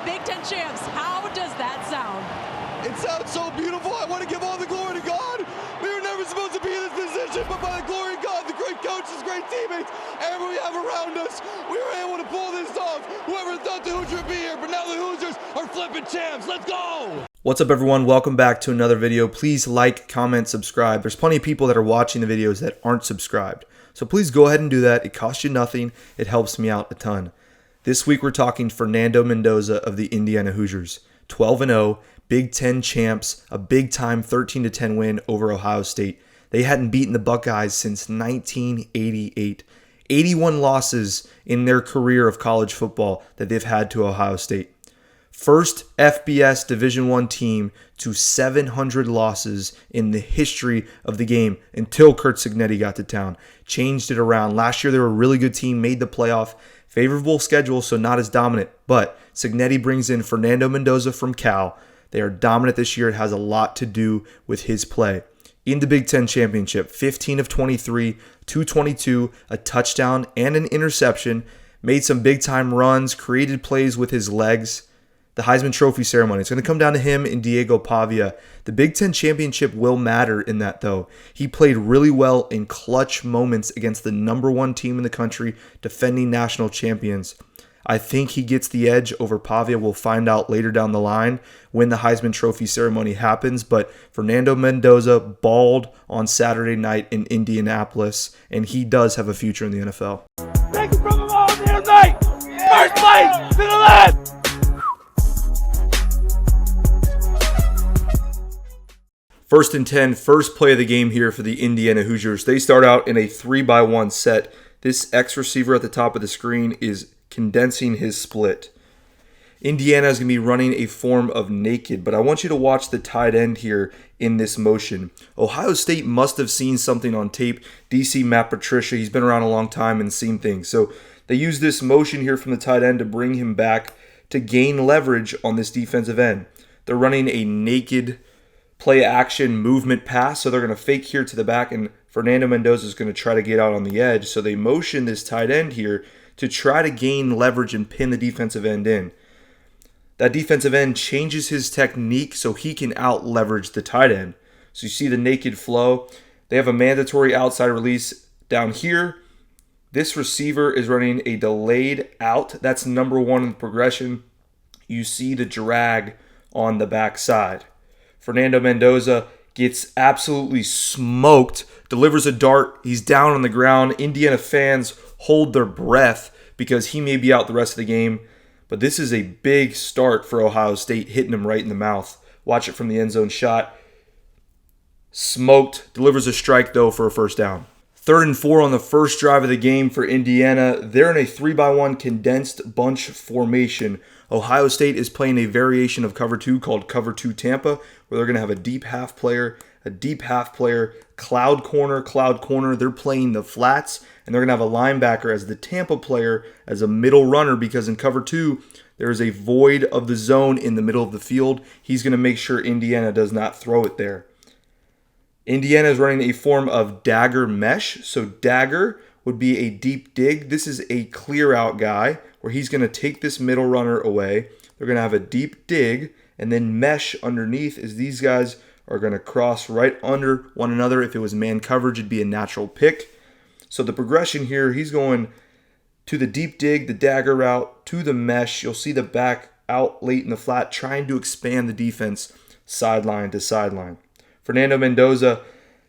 Big Ten champs. How does that sound? It sounds so beautiful. I want to give all the glory to God. We were never supposed to be in this position, but by the glory of God, the great coaches, great teammates, everyone we have around us, we were able to pull this off. Whoever thought the Hoosiers would be here, but now the Hoosiers are flipping champs. Let's go! What's up, everyone? Welcome back to another video. Please like, comment, subscribe. There's plenty of people that are watching the videos that aren't subscribed. So please go ahead and do that. It costs you nothing. It helps me out a ton. This week we're talking Fernando Mendoza of the Indiana Hoosiers. 12-0, Big Ten champs, a big-time 13-10 win over Ohio State. They hadn't beaten the Buckeyes since 1988. 81 losses in their career of college football that they've had to Ohio State. First FBS Division I team to 700 losses in the history of the game until Curt Cignetti got to town. Changed it around. Last year they were a really good team, made the playoff. Favorable schedule, so not as dominant. But Cignetti brings in Fernando Mendoza from Cal. They are dominant this year. It has a lot to do with his play. In the Big Ten Championship, 15 of 23, 222, a touchdown and an interception. Made some big-time runs, created plays with his legs. The Heisman Trophy ceremony. It's going to come down to him and Diego Pavia. The Big Ten Championship will matter in that, though. He played really well in clutch moments against the number one team in the country, defending national champions. I think he gets the edge over Pavia. We'll find out later down the line when the Heisman Trophy ceremony happens. But Fernando Mendoza balled on Saturday night in Indianapolis, and he does have a future in the NFL. Take it from them all here tonight. First place to the left. First and 10, first play of the game here for the Indiana Hoosiers. They start out in a 3-by-1 set. This X receiver at the top of the screen is condensing his split. Indiana is going to be running a form of naked, but I want you to watch the tight end here in this motion. Ohio State must have seen something on tape. DC Matt Patricia, he's been around a long time and seen things. So they use this motion here from the tight end to bring him back to gain leverage on this defensive end. They're running a naked play action movement pass, so they're going to fake here to the back, and Fernando Mendoza is going to try to get out on the edge. So they motion this tight end here to try to gain leverage and pin the defensive end in. That defensive end changes his technique so he can out leverage the tight end. So you see the naked flow. They have a mandatory outside release down here. This receiver is running a delayed out. That's number one in the progression. You see the drag on the backside. Fernando Mendoza gets absolutely smoked, delivers a dart. He's down on the ground. Indiana fans hold their breath because he may be out the rest of the game. But this is a big start for Ohio State, hitting him right in the mouth. Watch it from the end zone shot. Smoked. Delivers a strike, though, for a first down. 3rd and 4 on the first drive of the game for Indiana. They're in a 3-by-1 condensed bunch formation. Ohio State is playing a variation of cover 2 called cover 2 Tampa, where they're going to have a deep half player, cloud corner. They're playing the flats, and they're going to have a linebacker as the Tampa player as a middle runner, because in cover 2, there is a void of the zone in the middle of the field. He's going to make sure Indiana does not throw it there. Indiana is running a form of dagger mesh. So dagger would be a deep dig. This is a clear out guy where he's going to take this middle runner away. They're going to have a deep dig and then mesh underneath as these guys are going to cross right under one another. If it was man coverage, it'd be a natural pick. So the progression here, he's going to the deep dig, the dagger route, to the mesh. You'll see the back out late in the flat, trying to expand the defense sideline to sideline. Fernando Mendoza,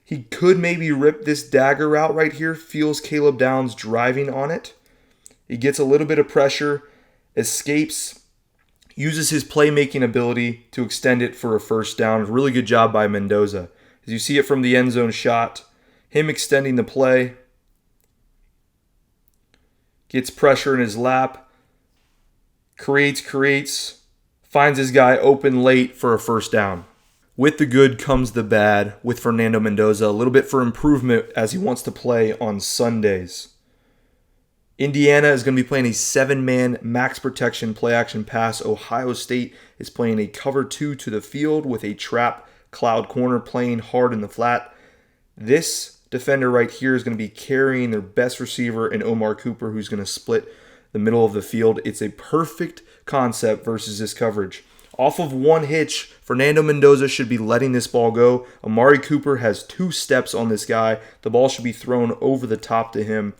he could maybe rip this dagger route right here. Feels Caleb Downs driving on it. He gets a little bit of pressure, escapes, uses his playmaking ability to extend it for a first down. Really good job by Mendoza. As you see it from the end zone shot, him extending the play. Gets pressure in his lap. Creates. Finds his guy open late for a first down. With the good comes the bad with Fernando Mendoza. A little bit for improvement as he wants to play on Sundays. Indiana is going to be playing a 7-man max protection play action pass. Ohio State is playing a cover 2 to the field with a trap cloud corner playing hard in the flat. This defender right here is going to be carrying their best receiver in Omar Cooper, who's going to split the middle of the field. It's a perfect concept versus this coverage. Off of one hitch, Fernando Mendoza should be letting this ball go. Amari Cooper has 2 steps on this guy. The ball should be thrown over the top to him.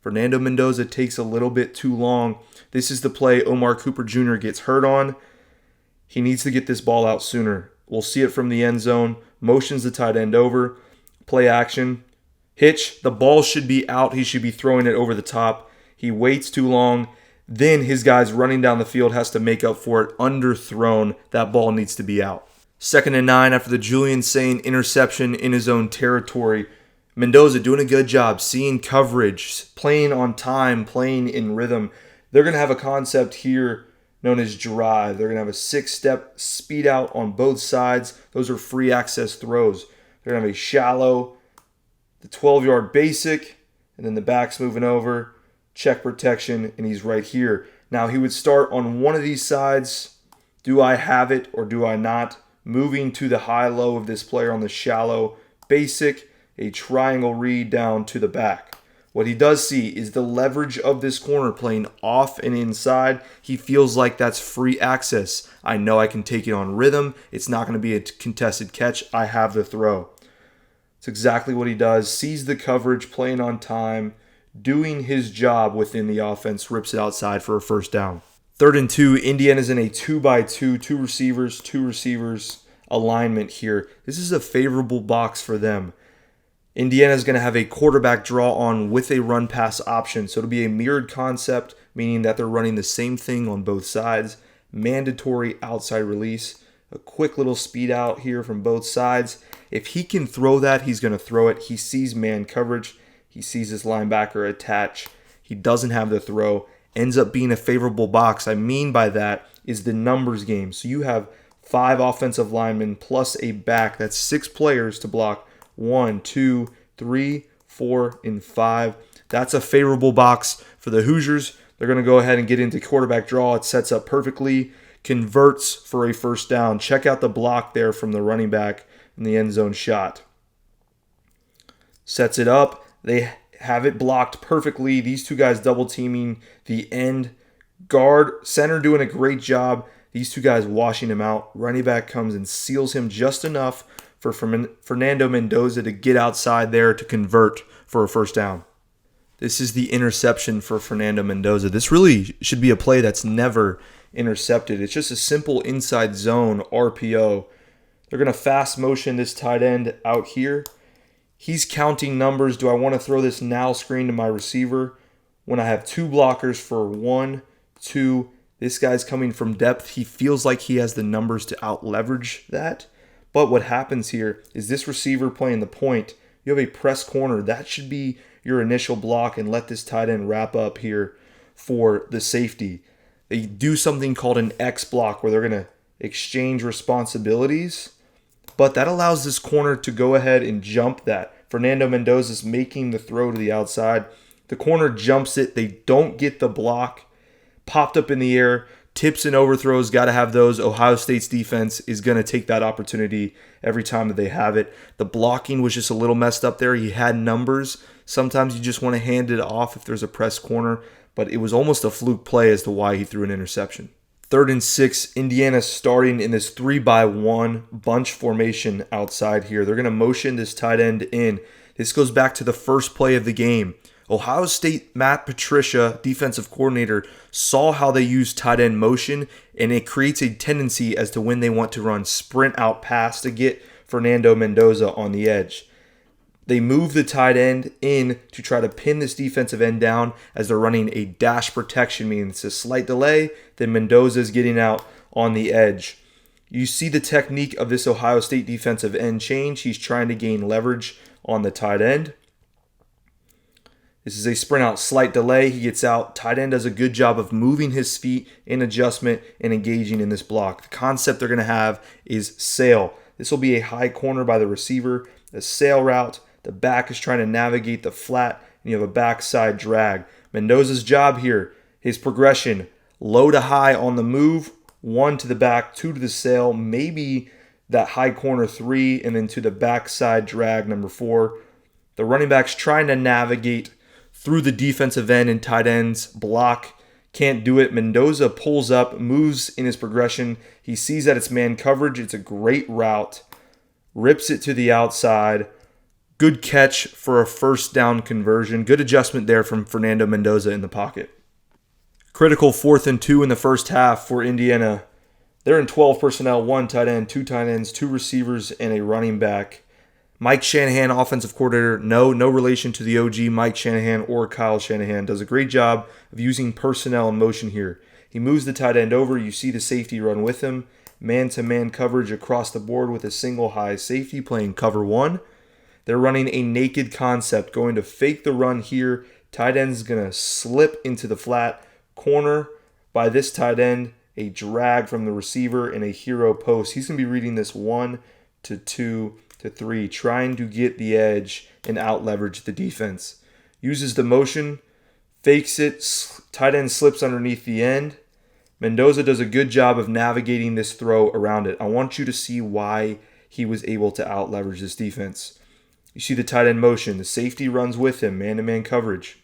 Fernando Mendoza takes a little bit too long. This is the play Omar Cooper Jr. gets hurt on. He needs to get this ball out sooner. We'll see it from the end zone. Motions the tight end over. Play action. Hitch. The ball should be out. He should be throwing it over the top. He waits too long. Then his guy's running down the field has to make up for it. Underthrown. That ball needs to be out. 2nd and 9 after the Julian Sain interception in his own territory. Mendoza doing a good job, seeing coverage, playing on time, playing in rhythm. They're going to have a concept here known as drive. They're going to have a 6-step speed out on both sides. Those are free access throws. They're going to have a shallow, the 12-yard basic, and then the back's moving over, check protection, and he's right here. Now he would start on one of these sides. Do I have it or do I not? Moving to the high-low of this player on the shallow basic, a triangle read down to the back. What he does see is the leverage of this corner playing off and inside. He feels like that's free access. I know I can take it on rhythm. It's not going to be a contested catch. I have the throw. It's exactly what he does. Sees the coverage, playing on time, doing his job within the offense, rips it outside for a first down. 3rd and 2, Indiana's in a 2-by-2, 2 receivers alignment here. This is a favorable box for them. Indiana's going to have a quarterback draw on with a run-pass option. So it'll be a mirrored concept, meaning that they're running the same thing on both sides. Mandatory outside release. A quick little speed out here from both sides. If he can throw that, he's going to throw it. He sees man coverage. He sees his linebacker attach. He doesn't have the throw. Ends up being a favorable box. I mean by that is the numbers game. So you have 5 offensive linemen plus a back. That's 6 players to block. 1, 2, 3, 4, and 5. That's a favorable box for the Hoosiers. They're going to go ahead and get into quarterback draw. It sets up perfectly. Converts for a first down. Check out the block there from the running back in the end zone shot. Sets it up. They have it blocked perfectly. These 2 guys double teaming the end guard. Center doing a great job. These 2 guys washing him out. Running back comes and seals him just enough for Fernando Mendoza to get outside there to convert for a first down. This is the interception for Fernando Mendoza. This really should be a play that's never intercepted. It's just a simple inside zone RPO. They're going to fast motion this tight end out here. He's counting numbers. Do I want to throw this now screen to my receiver when I have 2 blockers for 1, 2? This guy's coming from depth. He feels like he has the numbers to out leverage that. But what happens here is this receiver playing the point, you have a press corner. That should be your initial block and let this tight end wrap up here for the safety. They do something called an X block where they're going to exchange responsibilities. But that allows this corner to go ahead and jump that. Fernando Mendoza's making the throw to the outside. The corner jumps it. They don't get the block. Popped up in the air. Tips and overthrows, got to have those. Ohio State's defense is going to take that opportunity every time that they have it. The blocking was just a little messed up there. He had numbers. Sometimes you just want to hand it off if there's a press corner, but it was almost a fluke play as to why he threw an interception. 3rd and 6, Indiana starting in this 3-by-1 bunch formation outside here. They're going to motion this tight end in. This goes back to the first play of the game. Ohio State, Matt Patricia, defensive coordinator, saw how they use tight end motion, and it creates a tendency as to when they want to run sprint out pass to get Fernando Mendoza on the edge. They move the tight end in to try to pin this defensive end down as they're running a dash protection, meaning it's a slight delay, then Mendoza is getting out on the edge. You see the technique of this Ohio State defensive end change. He's trying to gain leverage on the tight end. This is a sprint out, slight delay. He gets out. Tight end does a good job of moving his feet in adjustment and engaging in this block. The concept they're going to have is sail. This will be a high corner by the receiver. The sail route, the back is trying to navigate the flat, and you have a backside drag. Mendoza's job here, his progression, low to high on the move, 1 to the back, 2 to the sail, maybe that high corner 3, and then to the backside drag number 4. The running back's trying to navigate through the defensive end and tight ends block. Can't do it. Mendoza pulls up, moves in his progression. He sees that it's man coverage. It's a great route. Rips it to the outside. Good catch for a first down conversion. Good adjustment there from Fernando Mendoza in the pocket. Critical 4th and 2 in the first half for Indiana. They're in 12 personnel, 1 tight end, 2 tight ends, 2 receivers, and a running back. Mike Shanahan, offensive coordinator, no relation to the OG Mike Shanahan or Kyle Shanahan. Does a great job of using personnel and motion here. He moves the tight end over. You see the safety run with him. Man-to-man coverage across the board with a single high safety playing cover 1. They're running a naked concept, going to fake the run here. Tight end's going to slip into the flat corner by this tight end. A drag from the receiver and a hero post. He's going to be reading this 1 to 2 to 3, trying to get the edge and out leverage the defense. Uses the motion, fakes it, tight end slips underneath the end. Mendoza does a good job of navigating this throw around it. I want you to see why he was able to out leverage this defense. You see the tight end motion. The safety runs with him, man-to-man coverage.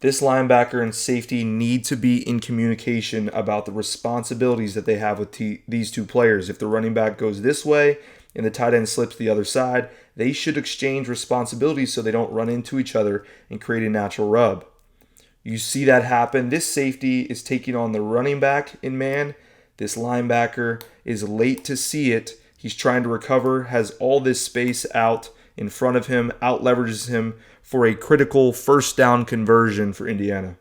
This linebacker and safety need to be in communication about the responsibilities that they have with these two players. If the running back goes this way and the tight end slips the other side, they should exchange responsibilities so they don't run into each other and create a natural rub. You see that happen. This safety is taking on the running back in man. This linebacker is late to see it. He's trying to recover, has all this space out in front of him, out leverages him for a critical first down conversion for Indiana.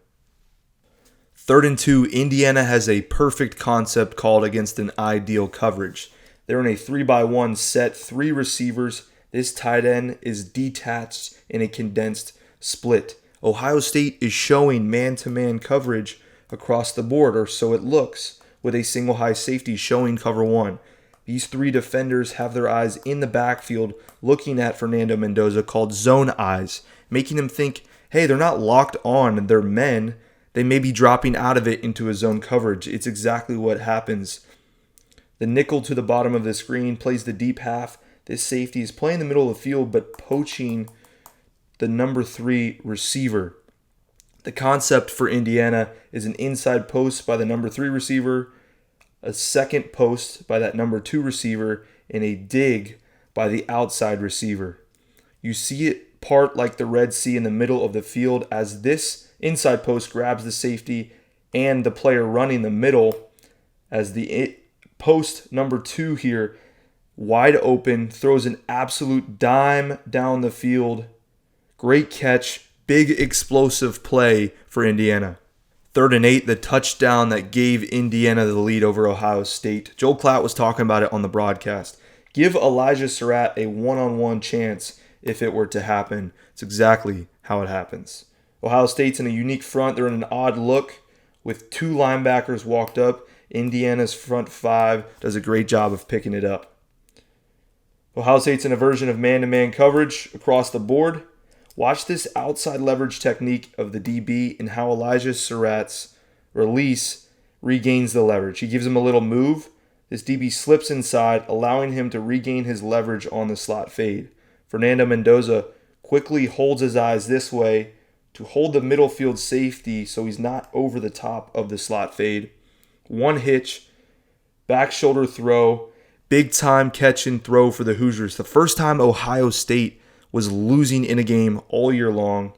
3rd and 2, Indiana has a perfect concept called against an ideal coverage. They're in a 3-by-1 set, 3 receivers. This tight end is detached in a condensed split. Ohio State is showing man-to-man coverage across the board, or so it looks, with a single high safety showing cover 1. These 3 defenders have their eyes in the backfield looking at Fernando Mendoza, called zone eyes, making him think, hey, they're not locked on, they're men. They may be dropping out of it into a zone coverage. It's exactly what happens. The nickel to the bottom of the screen plays the deep half. This safety is playing the middle of the field but poaching the number 3 receiver. The concept for Indiana is an inside post by the number 3 receiver, a second post by that number 2 receiver, and a dig by the outside receiver. You see it part like the Red Sea in the middle of the field as this inside post grabs the safety and the player running the middle, as the post number 2 here, wide open, throws an absolute dime down the field. Great catch, big explosive play for Indiana. 3rd and 8, the touchdown that gave Indiana the lead over Ohio State. Joel Klatt was talking about it on the broadcast. Give Elijah Surratt a one-on-one chance if it were to happen. It's exactly how it happens. Ohio State's in a unique front. They're in an odd look with 2 linebackers walked up. Indiana's front 5 does a great job of picking it up. Ohio State's in a version of man-to-man coverage across the board. Watch this outside leverage technique of the DB and how Elijah Surratt's release regains the leverage. He gives him a little move. This DB slips inside, allowing him to regain his leverage on the slot fade. Fernando Mendoza quickly holds his eyes this way to hold the middle field safety so he's not over the top of the slot fade. One hitch, back shoulder throw, big time catch and throw for the Hoosiers. The first time Ohio State was losing in a game all year long.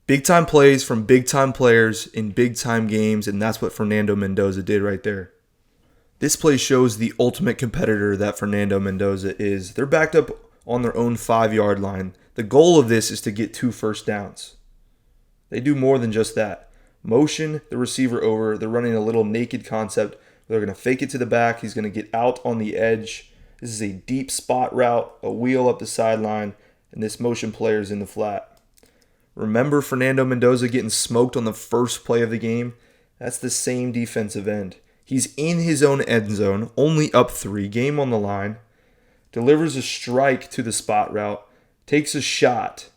Big time plays from big time players in big time games, and that's what Fernando Mendoza did right there. This play shows the ultimate competitor that Fernando Mendoza is. They're backed up on their own 5-yard line. The goal of this is to get 2 first downs. They do more than just that. Motion the receiver over. They're running a little naked concept. They're going to fake it to the back. He's going to get out on the edge. This is a deep spot route, a wheel up the sideline, and this motion player is in the flat. Remember Fernando Mendoza getting smoked on the first play of the game? That's the same defensive end. He's in his own end zone, only up 3, game on the line, delivers a strike to the spot route, takes a shot.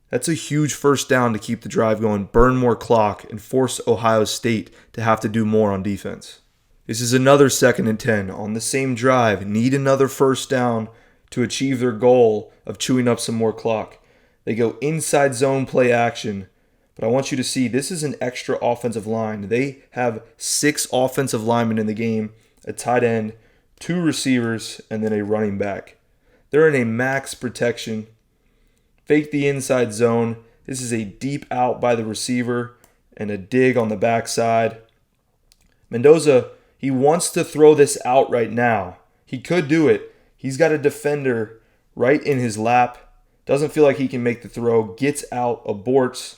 That's a huge first down to keep the drive going, burn more clock, and force Ohio State to have to do more on defense. This is another 2nd and 10 on the same drive. Need another first down to achieve their goal of chewing up some more clock. They go inside zone play action. But I want you to see this is an extra offensive line. They have 6 offensive linemen in the game, a tight end, 2 receivers, and then a running back. They're in a max protection. Fake the inside zone. This is a deep out by the receiver and a dig on the backside. Mendoza, he wants to throw this out right now. He could do it. He's got a defender right in his lap. Doesn't feel like he can make the throw. Gets out, aborts.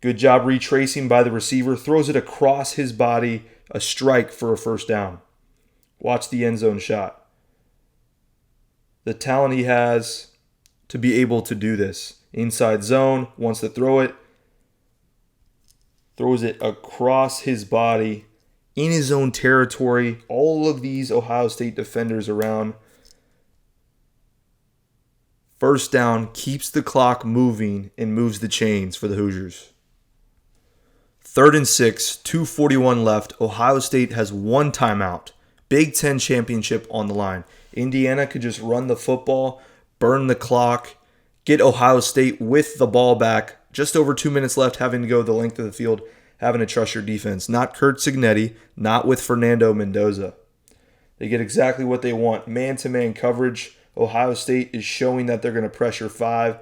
Good job retracing by the receiver. Throws it across his body. A strike for a first down. Watch the end zone shot. The talent he has to be able to do this. Inside zone, wants to throw it. Throws it across his body in his own territory. All of these Ohio State defenders around. First down, keeps the clock moving and moves the chains for the Hoosiers. 3rd and 6, 2:41 left. Ohio State has 1 timeout. Big Ten championship on the line. Indiana could just run the football, burn the clock, get Ohio State with the ball back. Just over 2 minutes left, having to go the length of the field, having to trust your defense. Not Curt Cignetti, not with Fernando Mendoza. They get exactly what they want. Man-to-man coverage. Ohio State is showing that they're going to pressure 5.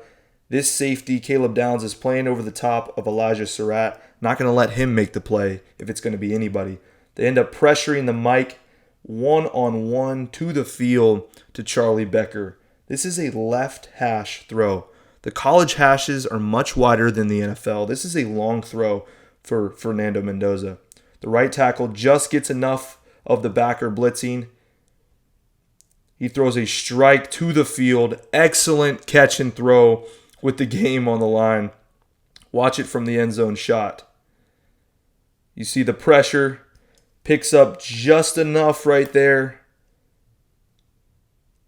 This safety, Caleb Downs, is playing over the top of Elijah Surratt. Not going to let him make the play if it's going to be anybody. They end up pressuring the Mike one-on-one to the field to Charlie Becker. This is a left hash throw. The college hashes are much wider than the NFL. This is a long throw for Fernando Mendoza. The right tackle just gets enough of the backer blitzing. He throws a strike to the field. Excellent catch and throw with the game on the line. Watch it from the end zone shot. You see the pressure. Picks up just enough right there.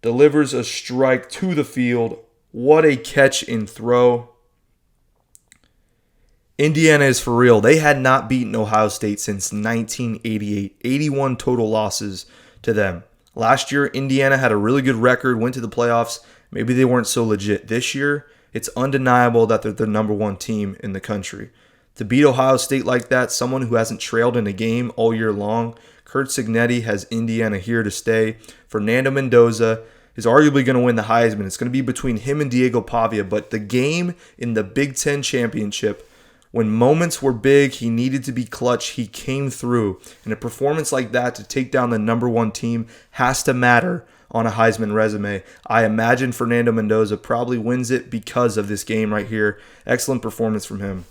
Delivers a strike to the field. What a catch and throw. Indiana is for real. They had not beaten Ohio State since 1988. 81 total losses to them. Last year, Indiana had a really good record, went to the playoffs. Maybe they weren't so legit. This year, it's undeniable that they're the number 1 team in the country. To beat Ohio State like that, someone who hasn't trailed in a game all year long, Curt Cignetti has Indiana here to stay. Fernando Mendoza is arguably going to win the Heisman. It's going to be between him and Diego Pavia, but the game in the Big Ten Championship, when moments were big, he needed to be clutch. He came through. And a performance like that to take down the number 1 team has to matter on a Heisman resume. I imagine Fernando Mendoza probably wins it because of this game right here. Excellent performance from him.